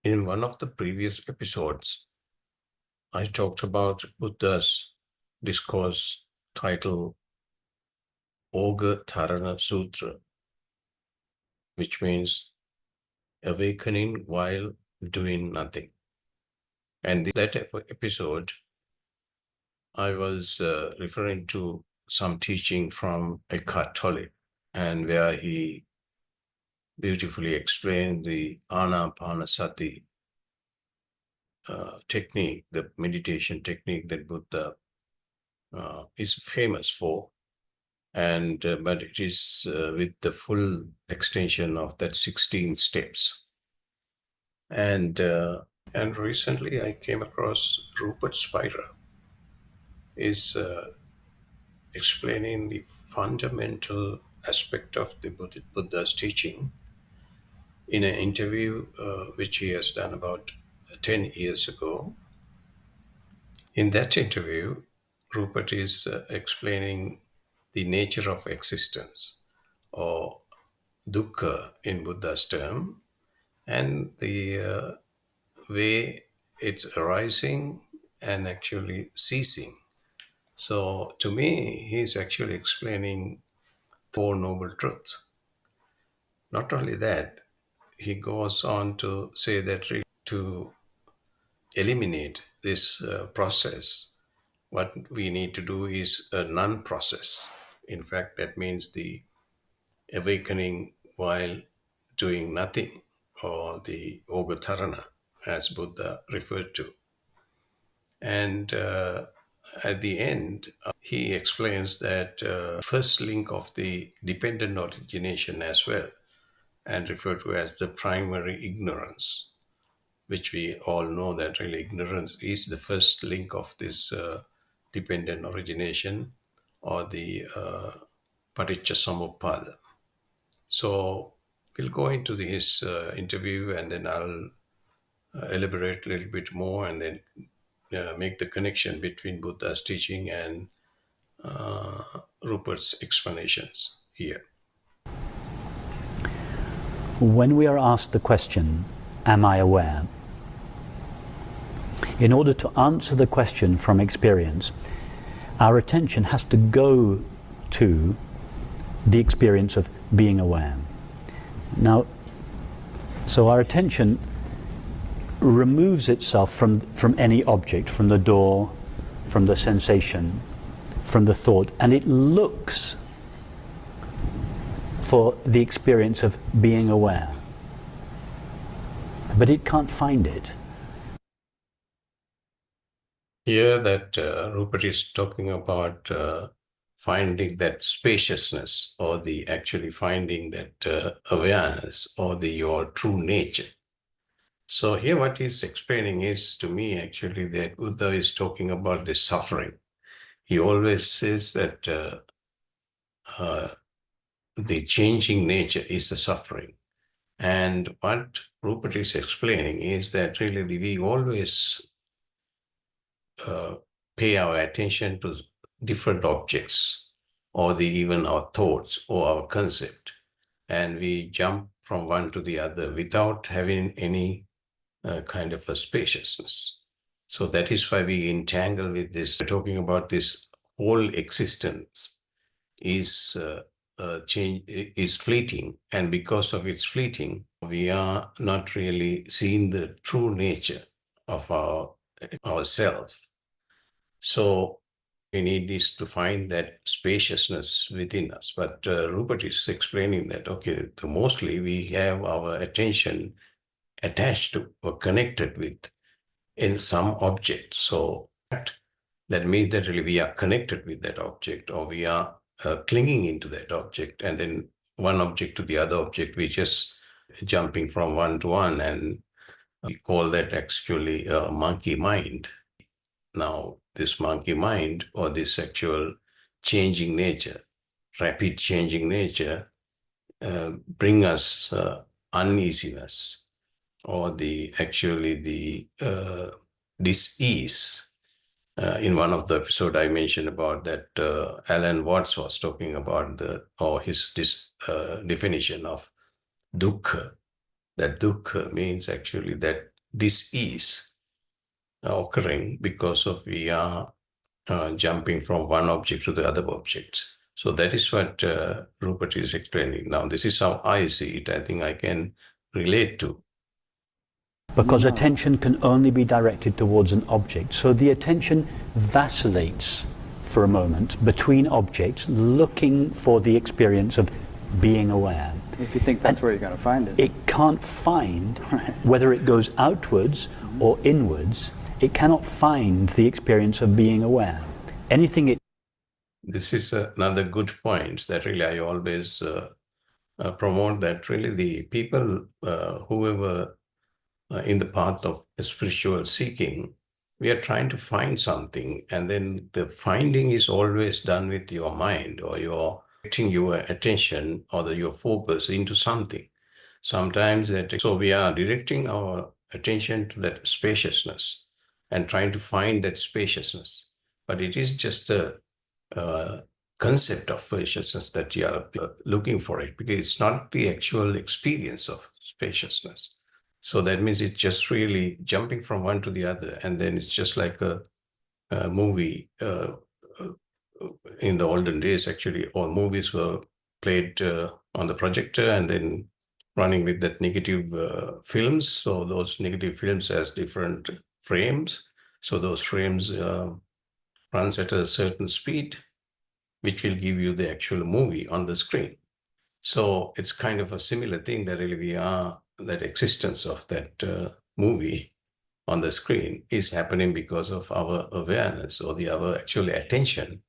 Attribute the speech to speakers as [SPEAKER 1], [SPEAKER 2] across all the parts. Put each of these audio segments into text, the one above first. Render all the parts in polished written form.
[SPEAKER 1] In one of the previous episodes, I talked about Buddha's discourse titled Oga Dharana Sutra, which means awakening while doing nothing. And in that episode, I was referring to some teaching from Eckhart Tolle, and where he beautifully explained the Anapanasati technique, the meditation technique that Buddha is famous for, and but it is with the full extension of that 16 steps. And recently I came across Rupert Spira is explaining the fundamental aspect of the Buddha's teaching in an interview which he has done about 10 years ago. In that interview, Rupert is explaining the nature of existence, or dukkha in Buddha's term, and the way it's arising and actually ceasing. So to me, he's actually explaining Four Noble Truths. Not only that, he goes on to say that to eliminate this process, what we need to do is a non-process. In fact, that means the awakening while doing nothing, or the Ogatharana, as Buddha referred to. And at the end, he explains that first link of the dependent origination as well, and referred to as the primary ignorance, which we all know that really ignorance is the first link of this dependent origination, or the paticca samuppada. So we'll go into his interview, and then I'll elaborate a little bit more, and then make the connection between Buddha's teaching and Rupert's explanations here.
[SPEAKER 2] When we are asked the question, am I aware? In order to answer the question from experience, our attention has to go to the experience of being aware. Now, so our attention removes itself from any object, from the door, from the sensation, from the thought, and it looks for the experience of being aware. But it can't find it.
[SPEAKER 1] Here that Rupert is talking about finding that spaciousness, or the actually finding that awareness, or your true nature. So here what he's explaining is, to me actually, that Buddha is talking about the suffering. He always says that the changing nature is the suffering. And what Rupert is explaining is that really we always pay our attention to different objects, or even our thoughts or our concept, and we jump from one to the other without having any kind of a spaciousness. So that is why we entangle with this. We're talking about this whole existence is change, is fleeting, and because of its fleeting, we are not really seeing the true nature of ourself. So we need is to find that spaciousness within us. But Rupert is explaining that, okay, mostly we have our attention attached to or connected with in some object. So that means that really we are connected with that object, or we are clinging into that object, and then one object to the other object, we just jumping from one to one, and we call that actually a monkey mind. Now, this monkey mind, or this actual changing nature, rapid changing nature, bring us uneasiness, or the dis-ease. In one of the episodes, I mentioned about that Allan Watts was talking about his definition of dukkha. That dukkha means actually that this is occurring because of we are jumping from one object to the other object. So that is what Rupert is explaining. Now, this is how I see it. I think I can relate to.
[SPEAKER 2] Because attention can only be directed towards an object. So the attention vacillates for a moment between objects, looking for the experience of being aware.
[SPEAKER 3] If you think that's where you're going to find it.
[SPEAKER 2] It can't find, whether it goes outwards or inwards, it cannot find the experience of being aware. Anything it...
[SPEAKER 1] This is another good point that really I always promote, that really the people, whoever in the path of spiritual seeking, we are trying to find something, and then the finding is always done with your mind, or you're directing your attention or your focus into something. Sometimes so we are directing our attention to that spaciousness and trying to find that spaciousness. But it is just a concept of spaciousness that you are looking for it, because it's not the actual experience of spaciousness. So that means it's just really jumping from one to the other. And then it's just like a movie. In the olden days, actually, all movies were played on the projector and then running with that negative films. So those negative films has different frames. So those frames runs at a certain speed, which will give you the actual movie on the screen. So it's kind of a similar thing that really we are, that existence of that movie on the screen is happening because of our awareness, or our actual attention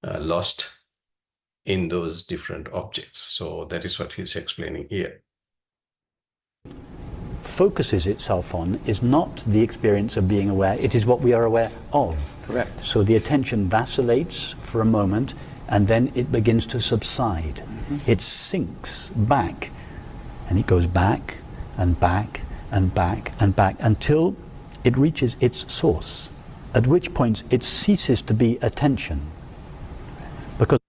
[SPEAKER 1] lost in those different objects. So that is what he's explaining here.
[SPEAKER 2] Focuses itself on is not the experience of being aware, it is what we are aware of.
[SPEAKER 3] Correct.
[SPEAKER 2] So the attention vacillates for a moment and then it begins to subside. It sinks back and it goes back and back and back and back until it reaches its source, at which point it ceases to be attention. Because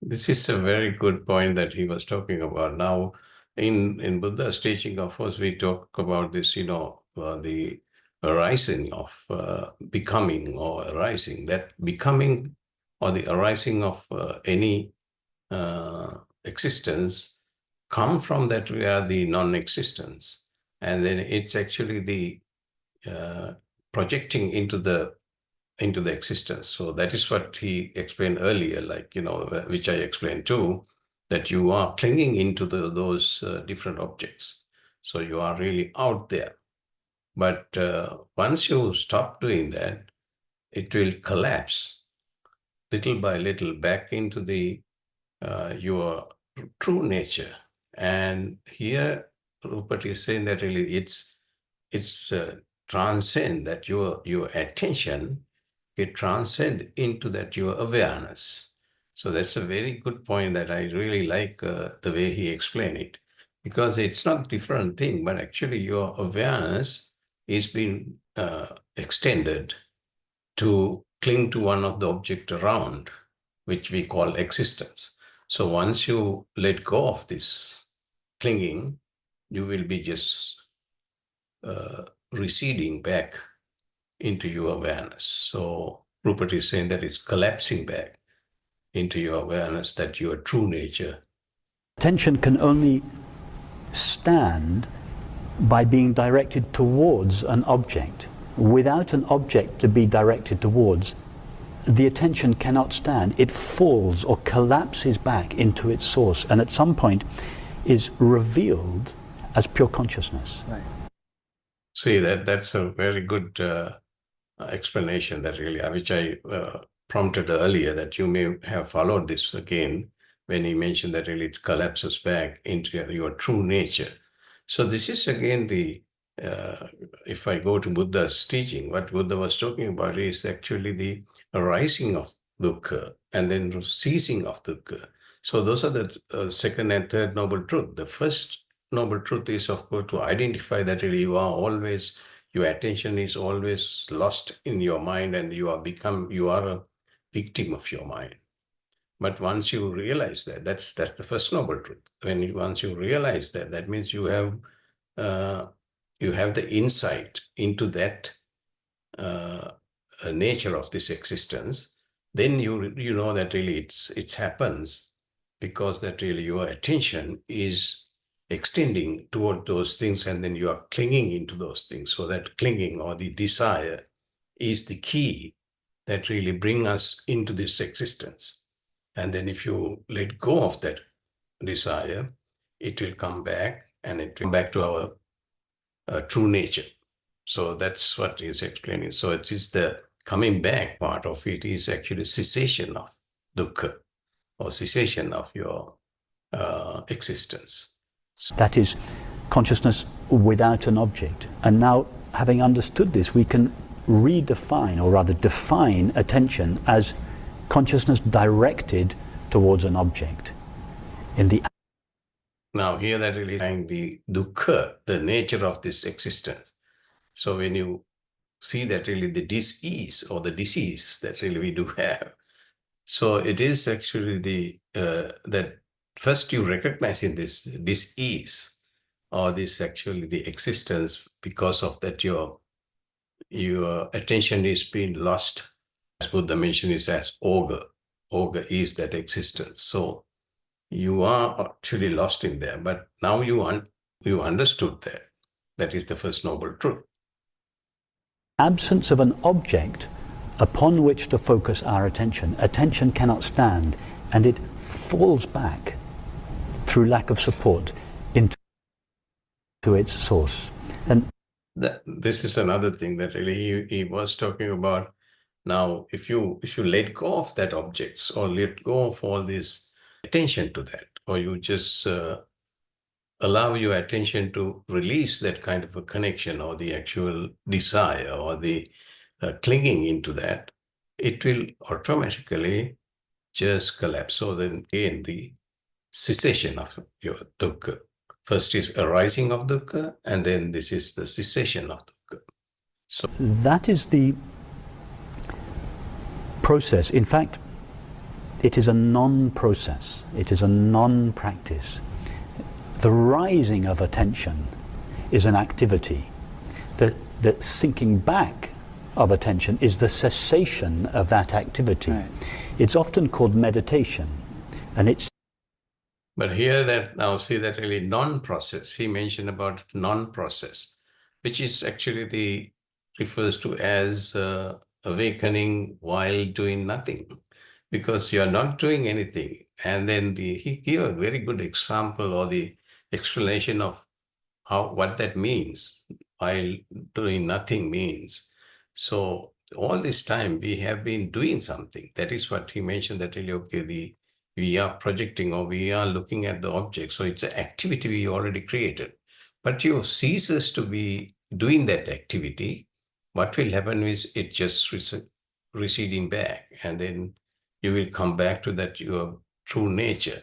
[SPEAKER 1] this is a very good point that he was talking about. Now, in Buddha's teaching, of course, we talk about this, the arising of becoming or arising. That becoming or the arising of any existence come from that we are the non-existence. And then it's actually the projecting into the existence. So that is what he explained earlier, which I explained too, that you are clinging into those different objects. So you are really out there. But once you stop doing that, it will collapse little by little back into your true nature. And here Rupert is saying that really it's transcend that your attention, it transcend into that your awareness. So that's a very good point that I really like the way he explained it, because it's not different thing, but actually your awareness is being extended to cling to one of the object around, which we call existence. So once you let go of this clinging, you will be just receding back into your awareness. So Rupert is saying that it's collapsing back into your awareness, that your true nature.
[SPEAKER 2] attention can only stand by being directed towards an object. Without an object to be directed towards, the attention cannot stand. It falls or collapses back into its source, and at some point is revealed as pure consciousness.
[SPEAKER 3] Right.
[SPEAKER 1] See, that's a very good explanation, that really, which I prompted earlier, that you may have followed this again, when he mentioned that really it collapses back into your true nature. So this is again if I go to Buddha's teaching, what Buddha was talking about is actually the arising of dukkha and then ceasing of dukkha. So those are the second and third noble truth. The first noble truth is, of course, to identify that really your attention is always lost in your mind, and you are a victim of your mind. But once you realize that, that's the first noble truth. Once you realize that, that means you have you have the insight into that nature of this existence, then you know that really it happens because that really your attention is extending toward those things, and then you are clinging into those things. So that clinging or the desire is the key that really bring us into this existence. And then if you let go of that desire, it will come back, and it will come back to our true nature. So that's what he's explaining. So it is the coming back part of it is actually cessation of dukkha, or cessation of your existence.
[SPEAKER 2] That is consciousness without an object. And now, having understood this, we can redefine, or rather define, attention as consciousness directed towards an object.
[SPEAKER 1] Now here that really is the dukkha, the nature of this existence. So when you see that really the dis-ease or the disease that really we do have, so it is actually the that first you recognize in this dis-ease, or this actually the existence, because of that your attention is being lost. As Buddha mentioned, is as ogre. Ogre is that existence. So you are actually lost in there, but now you understood that. That is the first noble truth.
[SPEAKER 2] Absence of an object upon which to focus our attention, attention cannot stand, and it falls back through lack of support into its source. And
[SPEAKER 1] this is another thing that really he was talking about. Now, if you let go of that objects, or let go of all this attention to that, or you just allow your attention to release that kind of a connection, or the actual desire, or the clinging into that, it will automatically just collapse. So then again, the cessation of your dukkha. First is arising of dukkha, and then this is the cessation of dukkha. So
[SPEAKER 2] that is the process. In fact, it is a non-process. It is a non-practice. The rising of attention is an activity. The sinking back of attention is the cessation of that activity. Right. It's often called meditation, and it's.
[SPEAKER 1] But here that now see that really non-process. He mentioned about non-process, which is actually refers to as awakening while doing nothing, because you are not doing anything. And then he gave a very good example, or the explanation of what that means while doing nothing means. So all this time we have been doing something. That is what he mentioned, that really, okay, we are projecting, or we are looking at the object. So it's an activity we already created. But you ceases to be doing that activity. What will happen is it just receding back, and then you will come back to that your true nature.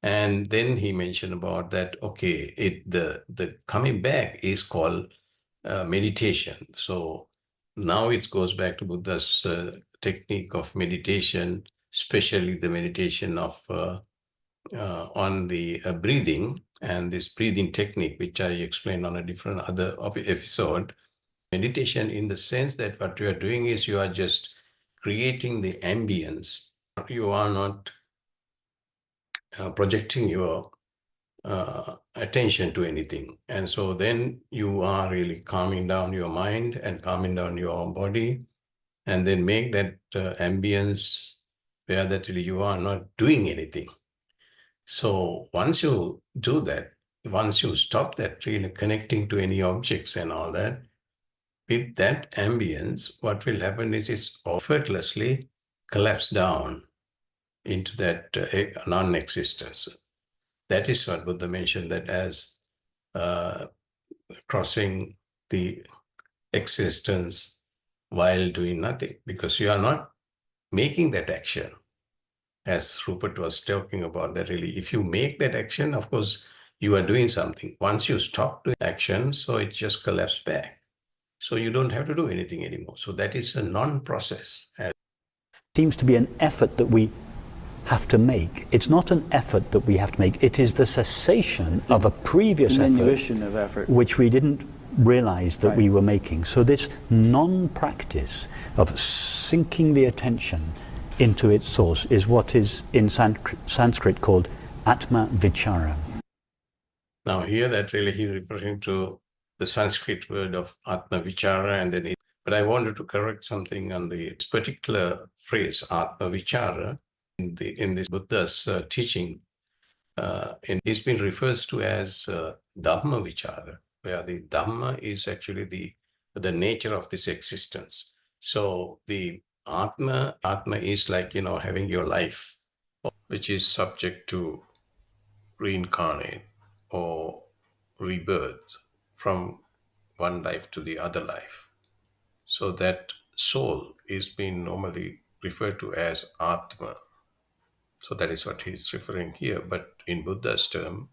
[SPEAKER 1] And then he mentioned about that, okay, the coming back is called meditation. So now it goes back to Buddha's technique of meditation, especially the meditation of on the breathing, and this breathing technique, which I explained on a different other episode. Meditation in the sense that what you are doing is you are just creating the ambience. You are not projecting your attention to anything. And so then you are really calming down your mind and calming down your body, and then make that ambience where that really you are not doing anything. So once you do that, once you stop that really connecting to any objects and all that, with that ambience, what will happen is it's effortlessly collapse down into that non-existence. That is what Buddha mentioned, that as crossing the existence while doing nothing, because you are not making that action. As Rupert was talking about, that really, if you make that action, of course, you are doing something. Once you stop doing action, so it just collapses back. So you don't have to do anything anymore. So that is a non-process.
[SPEAKER 2] It seems to be an effort that we have to make. It's not an effort that we have to make. It is the cessation of a previous effort,
[SPEAKER 3] of effort,
[SPEAKER 2] which we didn't realized that we were making. So this non-practice of sinking the attention into its source is what is in Sanskrit called Atma Vichara.
[SPEAKER 1] Now here that really he's referring to the Sanskrit word of Atma Vichara, and then but I wanted to correct something on the particular phrase Atma Vichara in this Buddha's teaching. It's been referred to as Dhamma Vichara, where the Dhamma is actually the nature of this existence. So the Atma is like, having your life, which is subject to reincarnate or rebirth from one life to the other life. So that soul is being normally referred to as Atma. So that is what he's referring here. But in Buddha's term,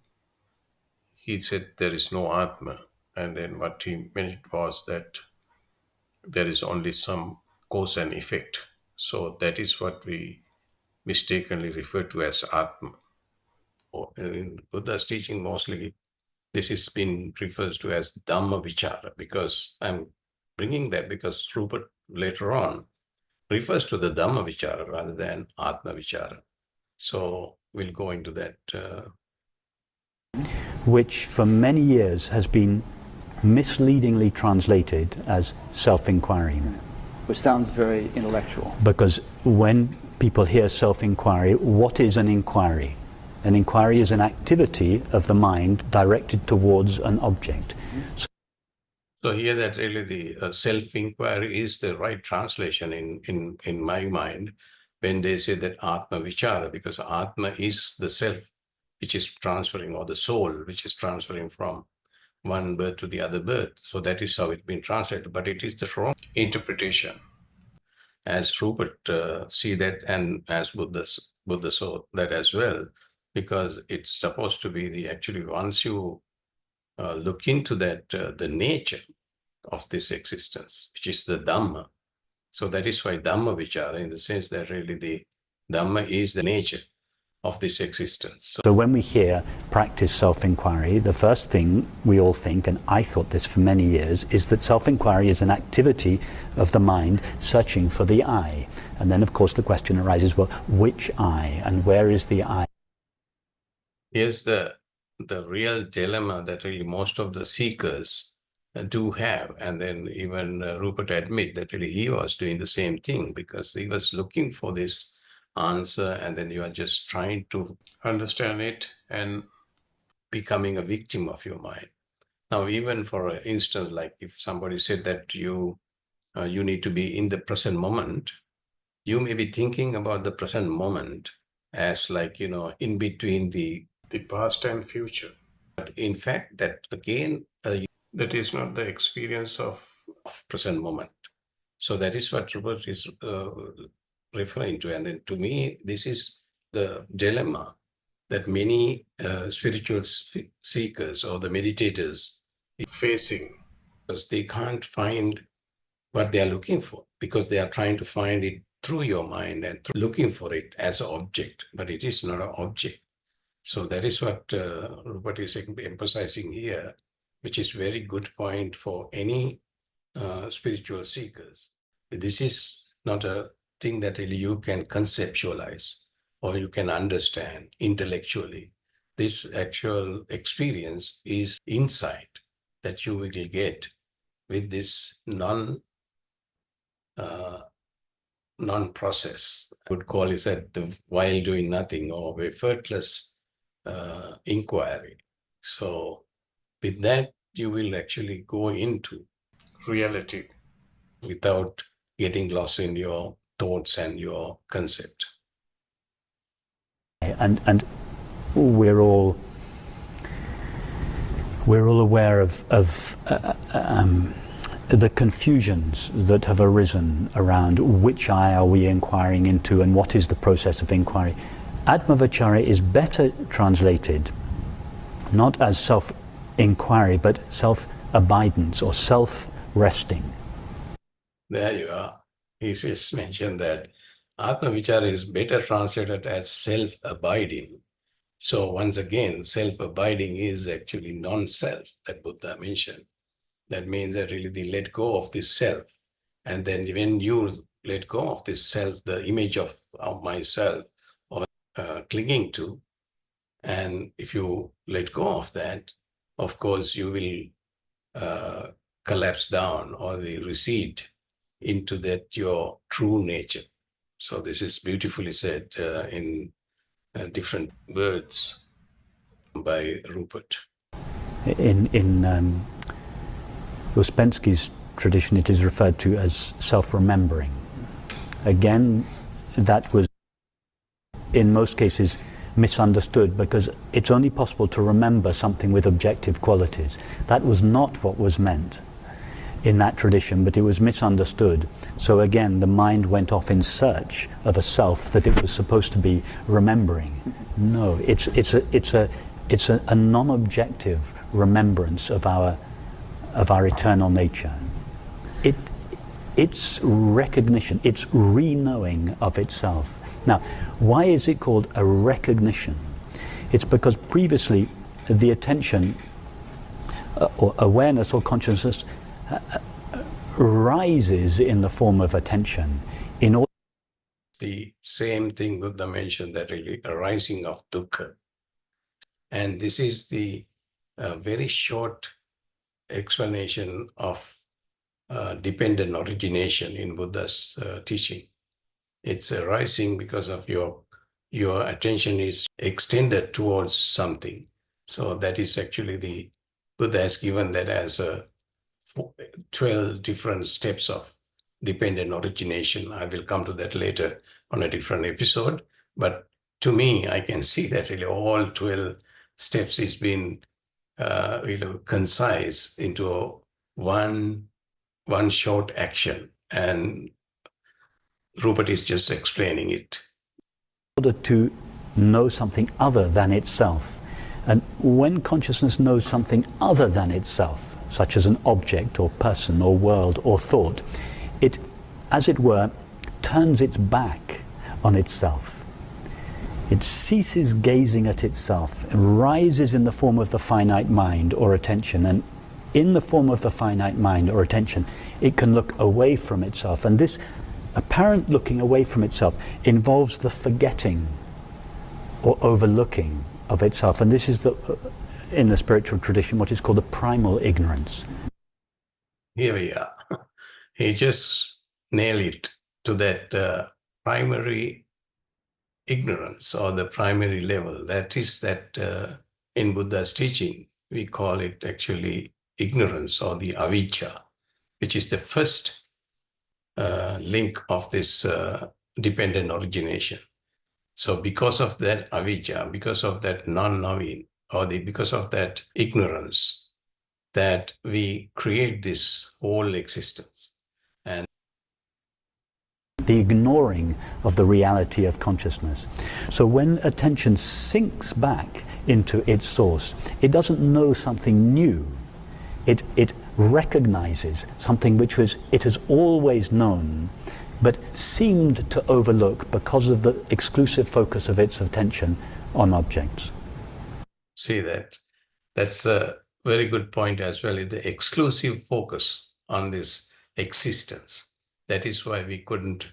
[SPEAKER 1] he said there is no Atma. And then what he meant was that there is only some cause and effect. So that is what we mistakenly refer to as Atma. In Buddha's teaching, mostly this is been referred to as Dhamma Vichara, because I'm bringing that because Rupert later on refers to the Dhamma Vichara rather than Atma Vichara. So we'll go into that.
[SPEAKER 2] Which for many years has been misleadingly translated as self-inquiry.
[SPEAKER 3] Which sounds very intellectual.
[SPEAKER 2] Because when people hear self-inquiry, what is an inquiry? An inquiry is an activity of the mind directed towards an object.
[SPEAKER 1] So here that really the self-inquiry is the right translation in my mind when they say that Atma Vichara, because Atma is the self which is transferring, or the soul which is transferring from one birth to the other birth. So that is how it's been translated, but it is the wrong interpretation. As Rupert see that, and as Buddha saw that as well, because it's supposed to be actually once you look into that, the nature of this existence, which is the Dhamma. So that is why Dhamma Vichara, in the sense that really the Dhamma is the nature of this existence.
[SPEAKER 2] So when we hear practice self-inquiry, the first thing we all think, and I thought this for many years, is that self-inquiry is an activity of the mind searching for the I. And then of course the question arises, well, which I, and where is the I?
[SPEAKER 1] Here's the real dilemma that really most of the seekers do have. And then even Rupert admit that really he was doing the same thing, because he was looking for this answer, and then you are just trying to understand it and becoming a victim of your mind. Now, even for instance, like if somebody said that you need to be in the present moment, you may be thinking about the present moment as like, in between the past and future. But in fact, that again, that is not the experience of present moment. So that is what Rupert is referring to. And then to me, this is the dilemma that many spiritual seekers or the meditators are facing, because they can't find what they are looking for, because they are trying to find it through your mind and looking for it as an object, but it is not an object. So that is what Rupert is emphasizing here, which is very good point for any spiritual seekers. This is not a thing that really you can conceptualize or you can understand intellectually. This actual experience is insight that you will get with this non-process. I would call it that the while doing nothing or effortless inquiry. So with that, you will actually go into reality without getting lost in your thoughts and your concept.
[SPEAKER 2] And we're all aware of the confusions that have arisen around which I are we inquiring into and what is the process of inquiry. Atmavachara is better translated not as self-inquiry but self-abidance or self-resting.
[SPEAKER 1] There you are. He just mentioned that Atmavichara is better translated as self-abiding. So once again, self-abiding is actually non-self that Buddha mentioned. That means that really they let go of this self. And then when you let go of this self, the image of myself or clinging to, and if you let go of that, of course, you will collapse down or they recede into that your true nature. So this is beautifully said in different words by Rupert.
[SPEAKER 2] In Ouspensky's tradition, it is referred to as self-remembering. Again, that was in most cases misunderstood because it's only possible to remember something with objective qualities. That was not what was meant in that tradition, but it was misunderstood. So again, the mind went off in search of a self that it was supposed to be remembering. No, it's a non-objective remembrance of our eternal nature. It's recognition, it's re-knowing of itself. Now, why is it called a recognition? It's because previously the attention or awareness or consciousness rises in the form of attention in order.
[SPEAKER 1] The same thing Buddha mentioned, that really arising of dukkha. And this is the very short explanation of dependent origination in Buddha's teaching. It's arising because of your attention is extended towards something. So that is actually the Buddha has given that as 12 different steps of dependent origination. I will come to that later on a different episode. But to me, I can see that really all 12 steps is been really concise into one short action. And Rupert is just explaining it.
[SPEAKER 2] In order to know something other than itself. And when consciousness knows something other than itself, such as an object or person or world or thought, it, as it were, turns its back on itself. It ceases gazing at itself and rises in the form of the finite mind or attention. And in the form of the finite mind or attention, it can look away from itself. And this apparent looking away from itself involves the forgetting or overlooking of itself. And this is in the spiritual tradition, what is called a primal ignorance.
[SPEAKER 1] Here we are. He just nailed it to that primary ignorance or the primary level. That is that in Buddha's teaching, we call it actually ignorance or the avijja, which is the first link of this dependent origination. So because of that avijja, because of that non-knowing, or because of that ignorance, that we create this whole existence. And
[SPEAKER 2] the ignoring of the reality of consciousness. So when attention sinks back into its source, it doesn't know something new. It recognizes something which it has always known, but seemed to overlook because of the exclusive focus of its attention on objects.
[SPEAKER 1] See that? That's a very good point as well, the exclusive focus on this existence. That is why we couldn't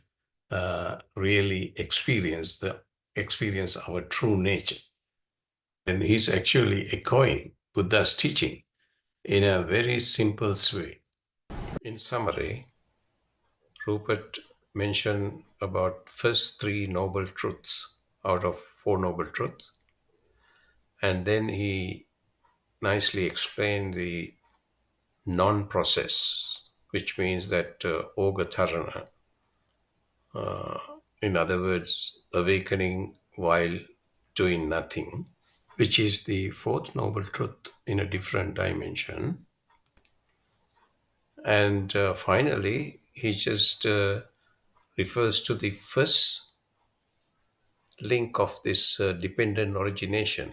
[SPEAKER 1] really experience our true nature. And he's actually echoing Buddha's teaching in a very simple way. In summary, Rupert mentioned about first 3 noble truths out of 4 noble truths. And then he nicely explained the non-process, which means that ogatarana, in other words, awakening while doing nothing, which is the 4th noble truth in a different dimension. And finally, he just refers to the first link of this dependent origination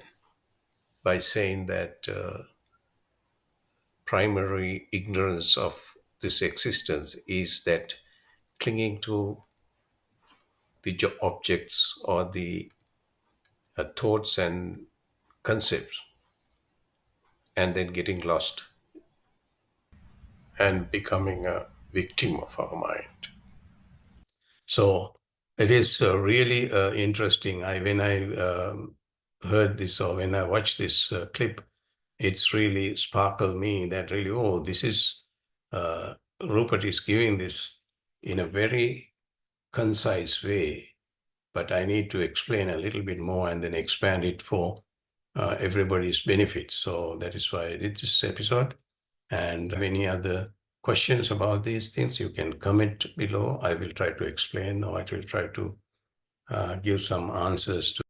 [SPEAKER 1] by saying that primary ignorance of this existence is that clinging to the objects or the thoughts and concepts and then getting lost. and becoming a victim of our mind. So it is really interesting. When I heard this, or when I watched this clip, it's really sparkled me that really, oh, this is Rupert is giving this in a very concise way, but I need to explain a little bit more and then expand it for everybody's benefit. So that is why I did this episode. And any other questions about these things, you can comment below. I will try to explain, or I will try to give some answers to